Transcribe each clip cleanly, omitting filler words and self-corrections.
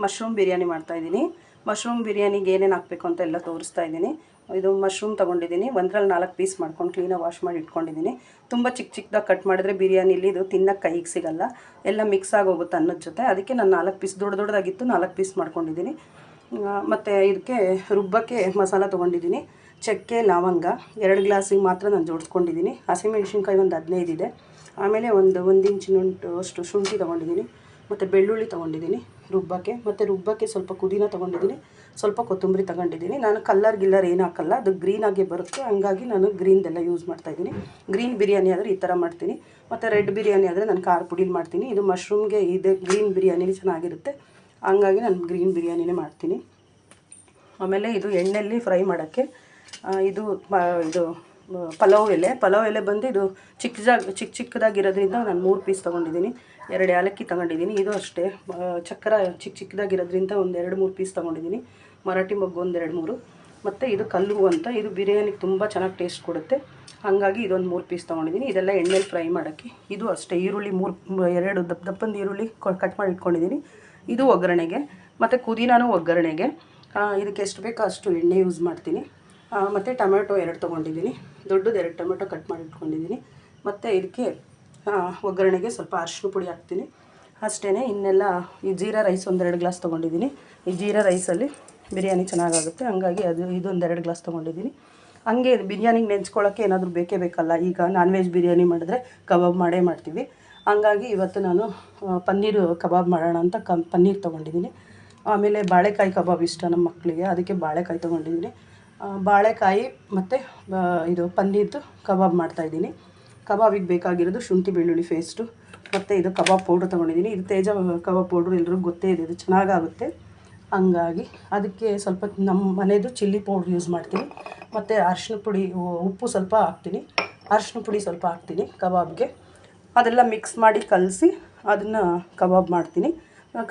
Mushroom biryani ಮಾಡ್ತಾಯಿದ್ದೀನಿ. Mushroom ಬಿರಿಯಾನಿಗೆ ಏನೇನು ಹಾಕಬೇಕು ಅಂತ ಎಲ್ಲ ತೋರಿಸ್ತಾ ಇದ್ದೀನಿ. ಇದು ಮಶ್ರೂಮ್ ತೊಗೊಂಡಿದ್ದೀನಿ. ಒಂದರಲ್ಲಿ 4 ಪೀಸ್ ಮಾಡ್ಕೊಂಡು ಕ್ಲೀನಾಗಿ ವಾಶ್ ಮಾಡಿ ಇಟ್ಕೊಂಡಿದ್ದೀನಿ. ತುಂಬ ಚಿಕ್ಕದಾಗಿ ಕಟ್ ಮಾಡಿದ್ರೆ ಬಿರಿಯಾನಿಲಿ ಇದು ತಿನ್ನೋಕ್ಕೆ ಕೈಗೆ ಸಿಗಲ್ಲ, ಎಲ್ಲ ಮಿಕ್ಸ್ ಆಗೋಗುತ್ತೆ ಅನ್ನದ ಜೊತೆ. ಅದಕ್ಕೆ ನಾನು 4 ಪೀಸ್ ದೊಡ್ಡದಾಗಿತ್ತು 4 ಪೀಸ್ ಮಾಡ್ಕೊಂಡಿದ್ದೀನಿ. ಮತ್ತು ಇದಕ್ಕೆ ರುಬ್ಬಕ್ಕೆ ಮಸಾಲ ತೊಗೊಂಡಿದ್ದೀನಿ. ಚಕ್ಕೆ, ಲವಂಗ 2 ಗ್ಲಾಸಿಗೆ ಮಾತ್ರ ನಾನು ಜೋಡಿಸ್ಕೊಂಡಿದ್ದೀನಿ. ಹಸಿಮೆಣ್ಸಿನ್ಕಾಯಿ ಒಂದು 15 ಇದೆ. ಆಮೇಲೆ ಒಂದು ಇಂಚಿನಷ್ಟು ಅಷ್ಟು ಶುಂಠಿ ತೊಗೊಂಡಿದ್ದೀನಿ. ಮತ್ತು ಬೆಳ್ಳುಳ್ಳಿ ತೊಗೊಂಡಿದ್ದೀನಿ ರುಬ್ಬಕ್ಕೆ. ಮತ್ತು ರುಬ್ಬಕ್ಕೆ ಸ್ವಲ್ಪ ಪುದೀನ ತೊಗೊಂಡಿದ್ದೀನಿ, ಸ್ವಲ್ಪ ಕೊತ್ತಂಬರಿ ತೊಗೊಂಡಿದ್ದೀನಿ. ನಾನು ಕಲ್ಲರ್ ಏನು ಹಾಕಲ್ಲ, ಅದು ಗ್ರೀನಾಗೆ ಬರುತ್ತೆ, ಹಂಗಾಗಿ ನಾನು ಗ್ರೀನ್ದೆಲ್ಲ ಯೂಸ್ ಮಾಡ್ತಾಯಿದ್ದೀನಿ. ಗ್ರೀನ್ ಬಿರಿಯಾನಿ ಆದರೆ ಈ ಥರ ಮಾಡ್ತೀನಿ. ಮತ್ತು ರೆಡ್ ಬಿರಿಯಾನಿ ಆದರೆ ನಾನು ಖಾರ ಪುಡಿಲಿ ಮಾಡ್ತೀನಿ. ಇದು ಮಶ್ರೂಮ್ಗೆ ಇದೆ ಗ್ರೀನ್ ಬಿರಿಯಾನಿ ಚೆನ್ನಾಗಿರುತ್ತೆ, ಹಂಗಾಗಿ ನಾನು ಗ್ರೀನ್ ಬಿರಿಯಾನಿನೇ ಮಾಡ್ತೀನಿ. ಆಮೇಲೆ ಇದು ಎಣ್ಣೆಯಲ್ಲಿ ಫ್ರೈ ಮಾಡೋಕ್ಕೆ ಇದು ಪಲಾವ್ ಎಲೆ ಬಂದು ಇದು ಚಿಕ್ಕದಾಗಿರೋದ್ರಿಂದ ನಾನು 3 ಪೀಸ್ ತೊಗೊಂಡಿದ್ದೀನಿ. 2 ಏಲಕ್ಕಿ ತೊಗೊಂಡಿದ್ದೀನಿ. ಇದು ಅಷ್ಟೇ ಚಕ್ಕರ ಚಿಕ್ಕದಾಗಿರೋದ್ರಿಂದ ಒಂದು 2-3 ಪೀಸ್ ತೊಗೊಂಡಿದ್ದೀನಿ. ಮರಾಠಿ ಮೊಗ್ಗು ಒಂದು 2-3. ಮತ್ತು ಇದು ಕಲ್ಲು ಅಂತ, ಇದು ಬಿರಿಯಾನಿಗೆ ತುಂಬ ಚೆನ್ನಾಗಿ ಟೇಸ್ಟ್ ಕೊಡುತ್ತೆ, ಹಾಗಾಗಿ ಇದೊಂದು 3 ಪೀಸ್ ತೊಗೊಂಡಿದ್ದೀನಿ. ಇದೆಲ್ಲ ಎಣ್ಣೆಲಿ ಫ್ರೈ ಮಾಡೋಕ್ಕೆ. ಇದು ಅಷ್ಟೇ ಈರುಳ್ಳಿ 2 ದಪ್ಪಂದು ಈರುಳ್ಳಿ ಕಟ್ ಮಾಡಿ ಇಟ್ಕೊಂಡಿದ್ದೀನಿ. ಇದು ಒಗ್ಗರಣೆಗೆ. ಮತ್ತು ಪುದೀನನೂ ಒಗ್ಗರಣೆಗೆ. ಇದಕ್ಕೆ ಎಷ್ಟು ಬೇಕೋ ಅಷ್ಟು ಎಣ್ಣೆ ಯೂಸ್ ಮಾಡ್ತೀನಿ. ಮತ್ತು ಟೊಮೆಟೊ 2 ತೊಗೊಂಡಿದ್ದೀನಿ, ದೊಡ್ಡದು 2 ಟೊಮೆಟೊ ಕಟ್ ಮಾಡಿ ಇಟ್ಕೊಂಡಿದ್ದೀನಿ. ಮತ್ತು ಇದಕ್ಕೆ ಒಗ್ಗರಣೆಗೆ ಸ್ವಲ್ಪ ಅರಿಶಿನ ಪುಡಿ ಹಾಕ್ತೀನಿ ಅಷ್ಟೇ. ಇನ್ನೆಲ್ಲ ಈ ಜೀರಾ ರೈಸ್ ಒಂದು 2 ಗ್ಲಾಸ್ ತೊಗೊಂಡಿದ್ದೀನಿ. ಈ ಜೀರಾ ರೈಸಲ್ಲಿ ಬಿರಿಯಾನಿ ಚೆನ್ನಾಗಾಗುತ್ತೆ, ಹಂಗಾಗಿ ಇದೊಂದು 2 ಗ್ಲಾಸ್ ತೊಗೊಂಡಿದ್ದೀನಿ. ಹಂಗೆ ಬಿರಿಯಾನಿಗೆ ನೆಂಚ್ಕೊಳ್ಳೋಕ್ಕೆ ಏನಾದರೂ ಬೇಕಲ್ಲ. ಈಗ ನಾನ್ ವೆಜ್ ಬಿರಿಯಾನಿ ಮಾಡಿದ್ರೆ ಕಬಾಬ್ ಮಾಡೇ ಮಾಡ್ತೀವಿ, ಹಂಗಾಗಿ ಇವತ್ತು ನಾನು ಪನ್ನೀರು ಕಬಾಬ್ ಮಾಡೋಣ ಅಂತ ಪನ್ನೀರ್ ತೊಗೊಂಡಿದ್ದೀನಿ. ಆಮೇಲೆ ಬಾಳೆಕಾಯಿ ಕಬಾಬ್ ಇಷ್ಟ ನಮ್ಮ ಮಕ್ಕಳಿಗೆ, ಅದಕ್ಕೆ ಬಾಳೆಕಾಯಿ ತೊಗೊಂಡಿದ್ದೀನಿ. ಬಾಳೆಕಾಯಿ ಮತ್ತು ಇದು ಪನ್ನೀರ್ದು ಕಬಾಬ್ ಮಾಡ್ತಾಯಿದ್ದೀನಿ. ಕಬಾಬಿಗೆ ಬೇಕಾಗಿರೋದು ಶುಂಠಿ ಬೆಳ್ಳುಳ್ಳಿ ಪೇಸ್ಟು, ಮತ್ತು ಇದು ಕಬಾಬ್ ಪೌಡ್ರ್ ತೊಗೊಂಡಿದ್ದೀನಿ. ಇದು ತೇಜ ಕಬಾಬ್ ಪೌಡ್ರು ಎಲ್ರಿಗೂ ಗೊತ್ತೇ ಇದೆ, ಇದು ಚೆನ್ನಾಗಾಗುತ್ತೆ, ಹಂಗಾಗಿ ಅದಕ್ಕೆ ಸ್ವಲ್ಪ ನಮ್ಮ ಮನೆಯದು ಚಿಲ್ಲಿ ಪೌಡ್ರ್ ಯೂಸ್ ಮಾಡ್ತೀನಿ. ಮತ್ತು ಅರಿಶಿನ ಪುಡಿ, ಉಪ್ಪು ಸ್ವಲ್ಪ ಹಾಕ್ತೀನಿ, ಅರಿಶಿನ ಪುಡಿ ಸ್ವಲ್ಪ ಹಾಕ್ತೀನಿ ಕಬಾಬ್ಗೆ. ಅದೆಲ್ಲ ಮಿಕ್ಸ್ ಮಾಡಿ ಕಲಸಿ ಅದನ್ನು ಕಬಾಬ್ ಮಾಡ್ತೀನಿ.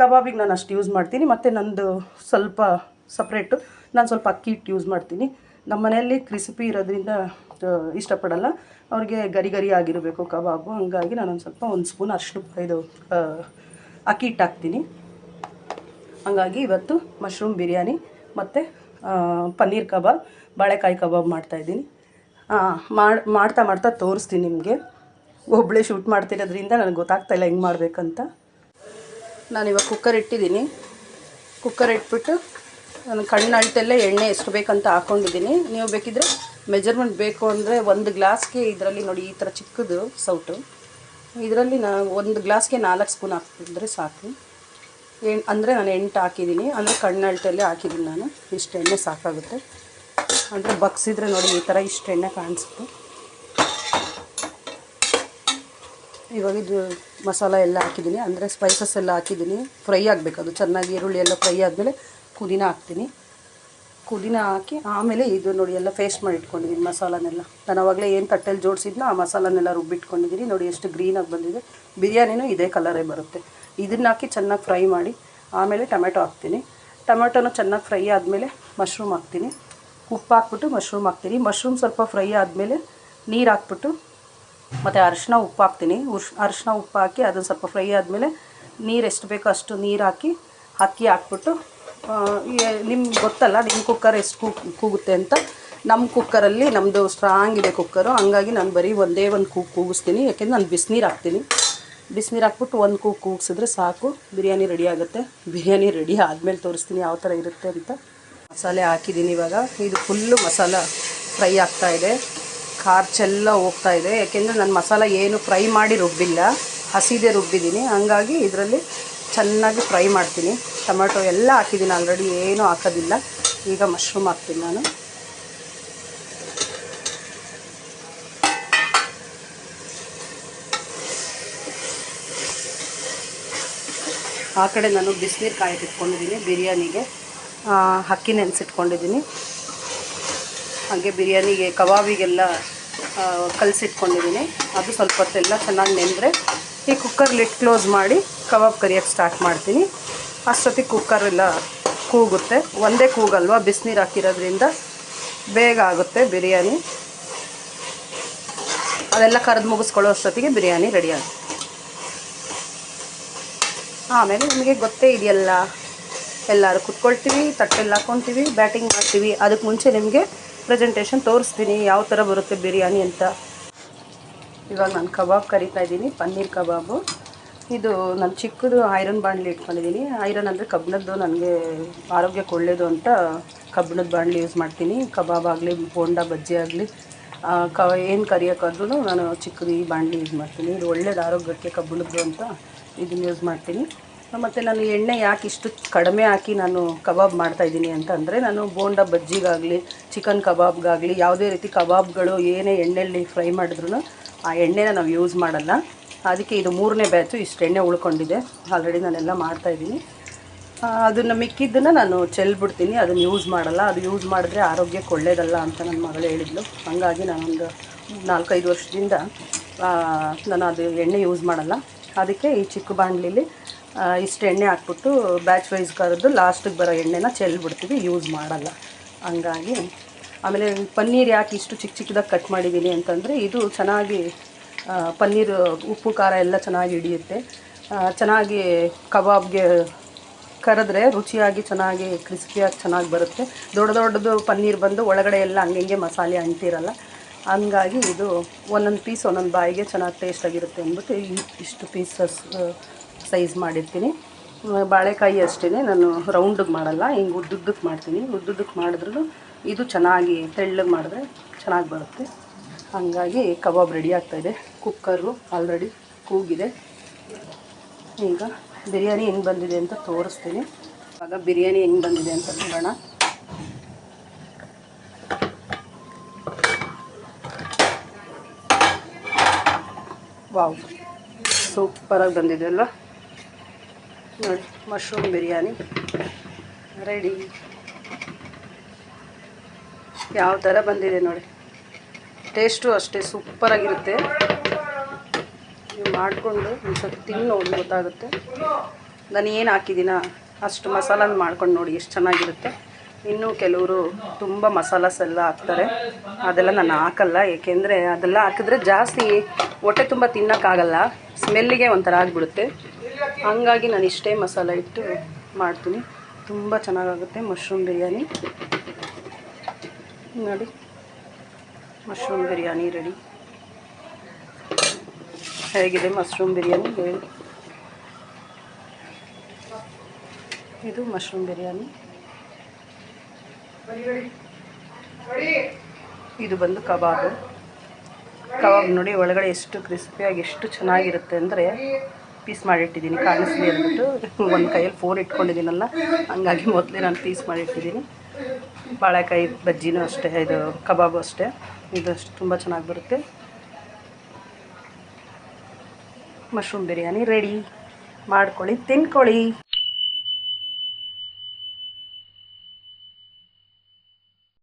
ಕಬಾಬಿಗೆ ನಾನು ಅಷ್ಟು ಯೂಸ್ ಮಾಡ್ತೀನಿ. ಮತ್ತು ನಂದು ಸ್ವಲ್ಪ ಸಪ್ರೇಟು ನಾನು ಸ್ವಲ್ಪ ಅಕ್ಕಿ ಹಿಟ್ಟು ಯೂಸ್ ಮಾಡ್ತೀನಿ. ನಮ್ಮ ಮನೆಯಲ್ಲಿ ಕ್ರಿಸ್ಪಿ ಇರೋದ್ರಿಂದ ಇಷ್ಟಪಡಲ್ಲ, ಅವ್ರಿಗೆ ಗರಿ ಆಗಿರಬೇಕು ಕಬಾಬು, ಹಂಗಾಗಿ ನಾನೊಂದು ಸ್ವಲ್ಪ 1 ಸ್ಪೂನ್ ಅಕ್ಕಿ ಹಿಟ್ಟು ಹಾಕ್ತೀನಿ. ಹಂಗಾಗಿ ಇವತ್ತು ಮಶ್ರೂಮ್ ಬಿರಿಯಾನಿ ಮತ್ತು ಪನ್ನೀರ್ ಕಬಾಬ್, ಬಾಳೆಕಾಯಿ ಕಬಾಬ್ ಮಾಡ್ತಾಯಿದ್ದೀನಿ. ಮಾಡ್ತಾ ತೋರಿಸ್ತೀನಿ ನಿಮಗೆ. ಒಬ್ಬಳೇ ಶೂಟ್ ಮಾಡ್ತಿರೋದ್ರಿಂದ ನನಗೆ ಗೊತ್ತಾಗ್ತಾಯಿಲ್ಲ ಹೆಂಗೆ ಮಾಡಬೇಕಂತ. ನಾನಿವಾಗ ಕುಕ್ಕರ್ ಇಟ್ಟಿದ್ದೀನಿ. ಕುಕ್ಕರ್ ಇಟ್ಬಿಟ್ಟು ನಾನು ಕಣ್ಣು ಅಳತೆಲ್ಲ ಎಣ್ಣೆ ಎಷ್ಟು ಬೇಕಂತ ಹಾಕ್ಕೊಂಡಿದ್ದೀನಿ. ನೀವು ಬೇಕಿದ್ದರೆ ಮೆಜರ್ಮೆಂಟ್ ಬೇಕು ಅಂದರೆ 1 ಗ್ಲಾಸ್ಗೆ ಇದರಲ್ಲಿ ನೋಡಿ ಈ ಥರ ಚಿಕ್ಕದು ಸೌಟು, ಇದರಲ್ಲಿ ನಾನು 1 ಗ್ಲಾಸ್ಗೆ 4 ಸ್ಪೂನ್ ಹಾಕ್ತಿದ್ರೆ ಸಾಕು. ಅಂದರೆ ನಾನು 8 ಹಾಕಿದ್ದೀನಿ, ಅಂದರೆ ಕಣ್ಣು ಅಳತೆಯಲ್ಲೇ ಹಾಕಿದ್ದೀನಿ ನಾನು. ಇಷ್ಟು ಎಣ್ಣೆ ಸಾಕಾಗುತ್ತೆ. ಅಂದರೆ ಬಗ್ಸಿದ್ರೆ ನೋಡಿ ಈ ಥರ ಇಷ್ಟು ಎಣ್ಣೆ ಕಾಣಿಸುತ್ತೆ. ಇವಾಗ ಇದು ಮಸಾಲ ಎಲ್ಲ ಹಾಕಿದ್ದೀನಿ, ಅಂದರೆ ಸ್ಪೈಸಸ್ ಎಲ್ಲ ಹಾಕಿದ್ದೀನಿ. ಫ್ರೈ ಆಗಬೇಕು ಅದು ಚೆನ್ನಾಗಿ. ಈರುಳ್ಳಿ ಎಲ್ಲ ಫ್ರೈ ಆದಮೇಲೆ ಪುದೀನ ಹಾಕ್ತೀನಿ. ಪುದೀನ ಹಾಕಿ ಆಮೇಲೆ ಇದು ನೋಡಿ ಎಲ್ಲ ಪೇಸ್ಟ್ ಮಾಡಿ ಇಟ್ಕೊಂಡಿದ್ದೀನಿ ಮಸಾಲನೆಲ್ಲ. ನಾನು ಆವಾಗಲೇ ಏನು ತಟ್ಟೆಲ್ಲಿ ಜೋಡಿಸಿದ್ನೋ ಆ ಮಸಾಲನೆಲ್ಲ ರುಬ್ಬಿಟ್ಕೊಂಡಿದ್ದೀನಿ. ನೋಡಿ ಎಷ್ಟು ಗ್ರೀನಾಗಿ ಬಂದಿದೆ. ಬಿರಿಯಾನಿನೂ ಇದೇ ಕಲರೇ ಬರುತ್ತೆ. ಇದನ್ನು ಹಾಕಿ ಚೆನ್ನಾಗಿ ಫ್ರೈ ಮಾಡಿ ಆಮೇಲೆ ಟೊಮೆಟೊ ಹಾಕ್ತೀನಿ. ಟೊಮೆಟೊನೂ ಚೆನ್ನಾಗಿ ಫ್ರೈ ಆದಮೇಲೆ ಮಶ್ರೂಮ್ ಹಾಕ್ತೀನಿ. ಉಪ್ಪು ಹಾಕ್ಬಿಟ್ಟು ಮಶ್ರೂಮ್ ಹಾಕ್ತೀನಿ. ಮಶ್ರೂಮ್ ಸ್ವಲ್ಪ ಫ್ರೈ ಆದಮೇಲೆ ನೀರು ಹಾಕ್ಬಿಟ್ಟು ಮತ್ತು ಅರಿಶಿನ ಉಪ್ಪು ಹಾಕ್ತೀನಿ. ಅರಿಶಿನ ಉಪ್ಪು ಹಾಕಿ ಅದನ್ನು ಸ್ವಲ್ಪ ಫ್ರೈ ಆದಮೇಲೆ ನೀರು ಎಷ್ಟು ಬೇಕೋ ಅಷ್ಟು ನೀರು ಹಾಕಿ ಅಕ್ಕಿ ಹಾಕ್ಬಿಟ್ಟು, ನಿಮ್ಗೆ ಗೊತ್ತಲ್ಲ ನಿಮ್ಮ ಕುಕ್ಕರ್ ಎಷ್ಟು ಕೂಗುತ್ತೆ ಅಂತ. ನಮ್ಮ ಕುಕ್ಕರಲ್ಲಿ ನಮ್ಮದು ಸ್ಟ್ರಾಂಗ್ ಇದೆ ಕುಕ್ಕರು, ಹಂಗಾಗಿ ನಾನು ಬರೀ ಒಂದೇ ಒಂದು ಕೂಗಿಸ್ತೀನಿ. ಯಾಕೆಂದರೆ ನಾನು ಬಿಸಿನೀರು ಹಾಕ್ತೀನಿ. ಬಿಸಿನೀರು ಹಾಕ್ಬಿಟ್ಟು ಒಂದು ಕೂಗಿಸಿದ್ರೆ ಸಾಕು, ಬಿರಿಯಾನಿ ರೆಡಿ ಆಗುತ್ತೆ. ಬಿರಿಯಾನಿ ರೆಡಿ ಆದಮೇಲೆ ತೋರಿಸ್ತೀನಿ ಯಾವ ಥರ ಇರುತ್ತೆ ಅಂತ. ಮಸಾಲೆ ಹಾಕಿದ್ದೀನಿ ಇವಾಗ. ಇದು ಫುಲ್ಲು ಮಸಾಲ ಫ್ರೈ ಆಗ್ತಾಯಿದೆ, ಖಾರ್ಚೆಲ್ಲ ಹೋಗ್ತಾಯಿದೆ. ಯಾಕೆಂದರೆ ನಾನು ಮಸಾಲ ಏನು ಫ್ರೈ ಮಾಡಿ ರುಬ್ಬಿಲ್ಲ, ಹಸಿದೇ ರುಬ್ಬಿದ್ದೀನಿ, ಹಂಗಾಗಿ ಇದರಲ್ಲಿ ಚೆನ್ನಾಗಿ ಫ್ರೈ ಮಾಡ್ತೀನಿ. ಟೊಮೆಟೊ ಎಲ್ಲ ಹಾಕಿದ್ದೀನಿ ಆಲ್ರೆಡಿ, ಏನೂ ಹಾಕೋದಿಲ್ಲ. ಈಗ ಮಶ್ರೂಮ್ ಹಾಕ್ತೀನಿ ನಾನು. ಆ ಕಡೆ ನಾನು ಬಿಸಿನೀರು ಕಾಯಕ್ಕೆ ಇಟ್ಕೊಂಡಿದ್ದೀನಿ. ಬಿರಿಯಾನಿಗೆ ಅಕ್ಕಿ ನೆನೆಸಿಟ್ಕೊಂಡಿದ್ದೀನಿ. ಹಾಗೆ ಬಿರಿಯಾನಿಗೆ ಕಬಾಬಿಗೆಲ್ಲ ಕಲಸಿಟ್ಕೊಂಡಿದ್ದೀನಿ. ಅದು ಸ್ವಲ್ಪ ಹೊತ್ತೆಲ್ಲ ಚೆನ್ನಾಗಿ ನೆಂದರೆ ಈ ಕುಕ್ಕರ್ ಲಿಡ್ ಕ್ಲೋಸ್ ಮಾಡಿ ಕಬಾಬ್ ಕರಿಯೋಕ್ಕೆ ಸ್ಟಾರ್ಟ್ ಮಾಡ್ತೀನಿ. ಅಷ್ಟೊತ್ತಿಗೆ ಕುಕ್ಕರೆಲ್ಲ ಕೂಗುತ್ತೆ. ಒಂದೇ ಕೂಗಲ್ವ, ಬಿಸಿನೀರು ಹಾಕಿರೋದ್ರಿಂದ ಬೇಗ ಆಗುತ್ತೆ ಬಿರಿಯಾನಿ. ಅದೆಲ್ಲ ಕರೆದು ಮುಗಿಸ್ಕೊಳ್ಳೋ ಅಷ್ಟೊತ್ತಿಗೆ ಬಿರಿಯಾನಿ ರೆಡಿ ಆಗುತ್ತೆ. ಆಮೇಲೆ ನಿಮಗೆ ಗೊತ್ತೇ ಇದೆಯಲ್ಲ, ಎಲ್ಲರೂ ಕುತ್ಕೊಳ್ತೀವಿ, ತಟ್ಟೆಲ್ಲಿ ಹಾಕ್ಕೊತೀವಿ, ಬ್ಯಾಟಿಂಗ್ ಮಾಡ್ತೀವಿ. ಅದಕ್ಕೆ ಮುಂಚೆ ನಿಮಗೆ ಪ್ರೆಸೆಂಟೇಷನ್ ತೋರಿಸ್ತೀನಿ ಯಾವ ಥರ ಬರುತ್ತೆ ಬಿರಿಯಾನಿ ಅಂತ. ಇವಾಗ ನಾನು ಕಬಾಬ್ ಕರಿತಾ ಇದ್ದೀನಿ, ಪನ್ನೀರ್ ಕಬಾಬು. ಇದು ನಾನು ಚಿಕ್ಕದು ಐರನ್ ಬಾಣಲಿ ಇಟ್ಕೊಂಡಿದ್ದೀನಿ. ಐರನ್ ಅಂದರೆ ಕಬ್ಬಿಣದ್ದು, ನನಗೆ ಆರೋಗ್ಯಕ್ಕೆ ಒಳ್ಳೆಯದು ಅಂತ ಕಬ್ಬಿಣದ ಬಾಣಲಿ ಯೂಸ್ ಮಾಡ್ತೀನಿ. ಕಬಾಬ್ ಆಗಲಿ, ಬೋಂಡಾ ಬಜ್ಜಿ ಆಗಲಿ, ಏನು ಕರಿಯೋಕ್ಕಾದ್ರೂ ನಾನು ಚಿಕ್ಕದು ಈ ಬಾಣಲಿ ಯೂಸ್ ಮಾಡ್ತೀನಿ. ಇದು ಒಳ್ಳೇದು ಆರೋಗ್ಯಕ್ಕೆ ಕಬ್ಬಿಣದ್ದು ಅಂತ ಇದನ್ನು ಯೂಸ್ ಮಾಡ್ತೀನಿ. ಮತ್ತು ನಾನು ಎಣ್ಣೆ ಯಾಕೆ ಇಷ್ಟು ಕಡಿಮೆ ಹಾಕಿ ನಾನು ಕಬಾಬ್ ಮಾಡ್ತಾಯಿದ್ದೀನಿ ಅಂತಂದರೆ, ನಾನು ಬೋಂಡಾ ಬಜ್ಜಿಗಾಗಲಿ, ಚಿಕನ್ ಕಬಾಬ್ಗಾಗಲಿ, ಯಾವುದೇ ರೀತಿ ಕಬಾಬ್ಗಳು ಏನೇ ಎಣ್ಣೆಯಲ್ಲಿ ಫ್ರೈ ಮಾಡಿದ್ರು ಆ ಎಣ್ಣೆನ ನಾವು ಯೂಸ್ ಮಾಡಲ್ಲ. ಅದಕ್ಕೆ ಇದು 3ನೇ ಬ್ಯಾಚು, ಇಷ್ಟು ಎಣ್ಣೆ ಉಳ್ಕೊಂಡಿದೆ. ಆಲ್ರೆಡಿ ನಾನೆಲ್ಲ ಮಾಡ್ತಾಯಿದ್ದೀನಿ. ಅದನ್ನು ಮಿಕ್ಕಿದ್ದನ್ನು ನಾನು ಚೆಲ್ಬಿಡ್ತೀನಿ, ಅದನ್ನು ಯೂಸ್ ಮಾಡಲ್ಲ. ಅದು ಯೂಸ್ ಮಾಡಿದ್ರೆ ಆರೋಗ್ಯಕ್ಕೆ ಒಳ್ಳೆಯದಲ್ಲ ಅಂತ ನನ್ನ ಮಗಳು ಹೇಳಿದ್ಲು. ಹಾಗಾಗಿ ನಾನೊಂದು 4-5 ವರ್ಷದಿಂದ ನಾನು ಅದು ಎಣ್ಣೆ ಯೂಸ್ ಮಾಡಲ್ಲ. ಅದಕ್ಕೆ ಈ ಚಿಕ್ಕ ಬಾಣಲಿಲಿ ಇಷ್ಟು ಎಣ್ಣೆ ಹಾಕ್ಬಿಟ್ಟು ಬ್ಯಾಚ್ ವೈಸ್ ಕರೆದು ಲಾಸ್ಟಿಗೆ ಬರೋ ಎಣ್ಣೆನ ಚೆಲ್ಬಿಡ್ತೀವಿ, ಯೂಸ್ ಮಾಡಲ್ಲ. ಹಂಗಾಗಿ ಆಮೇಲೆ ಪನ್ನೀರ್ ಯಾಕೆ ಇಷ್ಟು ಚಿಕ್ಕದಾಗಿ ಕಟ್ ಮಾಡಿದ್ದೀನಿ ಅಂತಂದರೆ, ಇದು ಚೆನ್ನಾಗಿ ಪನ್ನೀರು ಉಪ್ಪು ಖಾರ ಎಲ್ಲ ಚೆನ್ನಾಗಿ ಹಿಡಿಯುತ್ತೆ. ಚೆನ್ನಾಗಿ ಕಬಾಬ್ಗೆ ಕರೆದ್ರೆ ರುಚಿಯಾಗಿ ಚೆನ್ನಾಗಿ ಕ್ರಿಸ್ಪಿಯಾಗಿ ಚೆನ್ನಾಗಿ ಬರುತ್ತೆ. ದೊಡ್ಡದು ಪನ್ನೀರ್ ಬಂದು ಒಳಗಡೆ ಎಲ್ಲ ಹಂಗೆ ಮಸಾಲೆ ಅಂಟಿರಲ್ಲ. ಹಂಗಾಗಿ ಇದು ಒಂದೊಂದು ಪೀಸ್ ಒಂದೊಂದು ಬಾಯಿಗೆ ಚೆನ್ನಾಗಿ ಟೇಸ್ಟಾಗಿರುತ್ತೆ ಅಂದ್ಬಿಟ್ಟು ಇಷ್ಟು ಪೀಸಸ್ ಸೈಜ್ ಮಾಡಿರ್ತೀನಿ. ಬಾಳೆಕಾಯಿ ಅಷ್ಟೇ, ನಾನು ರೌಂಡಿಗೆ ಮಾಡಲ್ಲ, ಹಿಂಗೆ ಉದ್ದುದ್ದಕ್ಕೆ ಮಾಡ್ತೀನಿ. ಉದ್ದುದ್ದಕ್ಕೆ ಮಾಡಿದ್ರೂ ಇದು ಚೆನ್ನಾಗಿ ತೆಳ್ಳಗೆ ಮಾಡಿದ್ರೆ ಚೆನ್ನಾಗಿ ಬರುತ್ತೆ. ಹಾಗಾಗಿ ಕಬಾಬ್ ರೆಡಿ ಆಗ್ತಾಯಿದೆ. ಕುಕ್ಕರು ಆಲ್ರೆಡಿ ಕೂಗಿದೆ. ಈಗ ಬಿರಿಯಾನಿ ಹೆಂಗೆ ಬಂದಿದೆ ಅಂತ ತೋರಿಸ್ತೀನಿ. ಆಗ ಬಿರಿಯಾನಿ ಹೆಂಗೆ ಬಂದಿದೆ ಅಂತ ನೋಡೋಣ. ವಾವ್, ಸೂಪರಾಗಿ ಬಂದಿದೆ ಅಲ್ವಾ ನೋಡಿ. Mushroom biryani ready. ಯಾವ ಥರ ಬಂದಿದೆ ನೋಡಿ. ಟೇಸ್ಟು ಅಷ್ಟೇ ಸೂಪರಾಗಿರುತ್ತೆ. ನೀವು ಮಾಡಿಕೊಂಡು ಒಂದು ಸ್ವಲ್ಪ ತಿಂದು ನೋಡಿ ಗೊತ್ತಾಗುತ್ತೆ. ನಾನು ಏನು ಹಾಕಿದ್ದೀನ ಅಷ್ಟು ಮಸಾಲ ಮಾಡ್ಕೊಂಡು ನೋಡಿ ಎಷ್ಟು ಚೆನ್ನಾಗಿರುತ್ತೆ. ಇನ್ನೂ ಕೆಲವರು ತುಂಬ ಮಸಾಲಾಸ್ ಎಲ್ಲ ಹಾಕ್ತಾರೆ, ಅದೆಲ್ಲ ನಾನು ಹಾಕಲ್ಲ. ಏಕೆಂದರೆ ಅದೆಲ್ಲ ಹಾಕಿದ್ರೆ ಜಾಸ್ತಿ ಹೊಟ್ಟೆ ತುಂಬ ತಿನ್ನೋಕ್ಕಾಗಲ್ಲ, ಸ್ಮೆಲ್ಲಿಗೆ ಒಂಥರ ಆಗಿಬಿಡುತ್ತೆ. ಹಂಗಾಗಿ ನಾನು ಇಷ್ಟೇ ಮಸಾಲ ಇಟ್ಟು ಮಾಡ್ತೀನಿ, ತುಂಬ ಚೆನ್ನಾಗಾಗುತ್ತೆ ಮಶ್ರೂಮ್ ಬಿರಿಯಾನಿ. ನೋಡಿ, ಮಶ್ರೂಮ್ ಬಿರಿಯಾನಿ ರೆಡಿ. ಹೇಗಿದೆ ಮಶ್ರೂಮ್ ಬಿರಿಯಾನಿ ಹೇಳಿ. ಇದು ಮಶ್ರೂಮ್ ಬಿರಿಯಾನಿ. ಇದು ಬಂದು ಕಬಾಬ್ ನೋಡಿ. ಒಳಗಡೆ ಎಷ್ಟು ಕ್ರಿಸ್ಪಿಯಾಗಿ ಎಷ್ಟು ಚೆನ್ನಾಗಿರುತ್ತೆ ಅಂದರೆ, ಪೀಸ್ ಮಾಡಿಟ್ಟಿದ್ದೀನಿ ಕಾಣಿಸ್ಲಿ ಅಂದ್ಬಿಟ್ಟು. ಒಂದು ಕೈಯಲ್ಲಿ ಫೋನ್ ಇಟ್ಕೊಂಡಿದ್ದೀನಲ್ಲ, ಹಂಗಾಗಿ ಮೊದಲೇ ನಾನು ಪೀಸ್ ಮಾಡಿಟ್ಟಿದ್ದೀನಿ. ಬಾಳೆಕಾಯಿ ಬಜ್ಜಿನೂ ಅಷ್ಟೇ, ಇದು ಕಬಾಬು ಅಷ್ಟೇ. ಇದು ಅಷ್ಟು ತುಂಬ ಚೆನ್ನಾಗಿ ಬರುತ್ತೆ. Mushroom biryani ready. ಮಾಡ್ಕೊಳ್ಳಿ, ತಿನ್ಕೊಳ್ಳಿ.